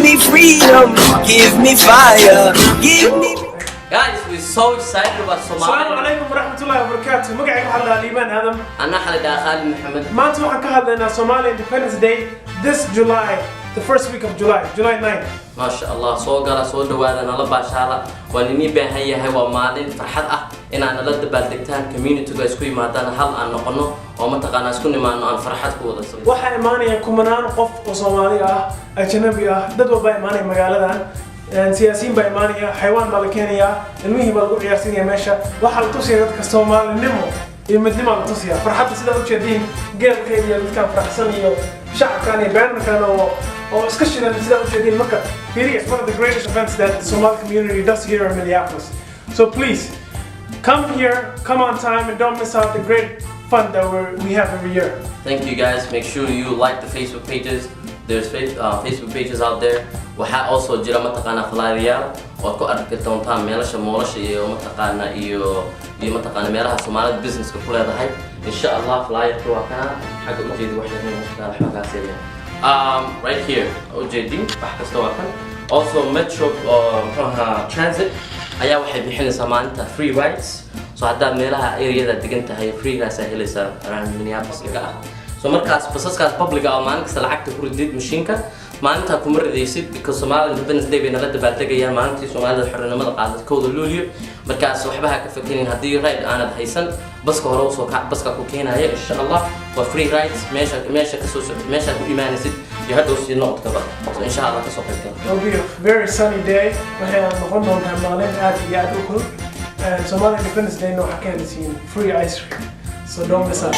me freedom, give me fire, give me. Guys, we're so excited about Somalia. السلام عليكم ورحمة الله وبركاته. مقعد محل ليبان آدم. أنا حلقة خالد محمد. ما نتوقع كهذا Somali Independence Day this July, the first week of July, July 9. ما شاء الله سو قال سو دوادا نلا باشارة ونني بهاي ومالين فرحة إن أنا لد بالدكتان community guys كوي ما دان هل أنا قنو وما تقنا سكوني ما أنا فرحة كودا. waxa imaanaya kumanaan qof oo Soomaali ah ajnabi ah dad walba imaanaya magaaladan siyaasiyiin baa imaanaya xayawaan baa la keenaya ilmihii baa lagu ciyaarsiinaya meesha waxa la tusaya dadka Soomaalinimo iyo midnimo la tusaya farxadda sida u jeedin geelkeeda iyo dadka faraxsan iyo shacabkan iyo baarnakan oo iska shidan sida u jeedin marka really it's one of the greatest events that the Somali community does here in Minneapolis. So please come here, come on time, and don't miss out the great fun that we have every year. Thank you guys. Make sure you like the Facebook pages. There's Facebook pages out there. waxaa also jira mataqaana flyeryaal oo ku arki doontaan meelasha moolasha iyo mataqaana iyo meelaha Soomaalida businesska ku leedahay insha Allah flyerka waa kana xagga u jeedi wax yar oo xagaasaya right here u jeedi wax kasta waa kan also metro transit ayaa waxay bixinaysaa maalinta free rides so hadda meelaha area-da degan tahay free rides ay helaysaa around Minneapolis laga ah so markaas basaskaas public ah maalin kasta lacagta ku ridid mashiinka maalinta kuma ridaysid because Somali Independence Day bayna la dabaaldegayaan maalintii Soomaalida xornimada qaadatay kooda Luulyo markaas waxba ha ka fakirin haddii ride aanad haysan baska hore soo kac baska ku keenaya insha Allah waa free rides meesha ka soo meesha ku imaanaysid iyo hadda si noqod kaba so insha Allah ka soo qaybgal. It'll be a very sunny day waxay noqon doontaa maalin aad iyo aad u kulul Somali Independence Day waxa ka helisiin free ice cream so don't miss out.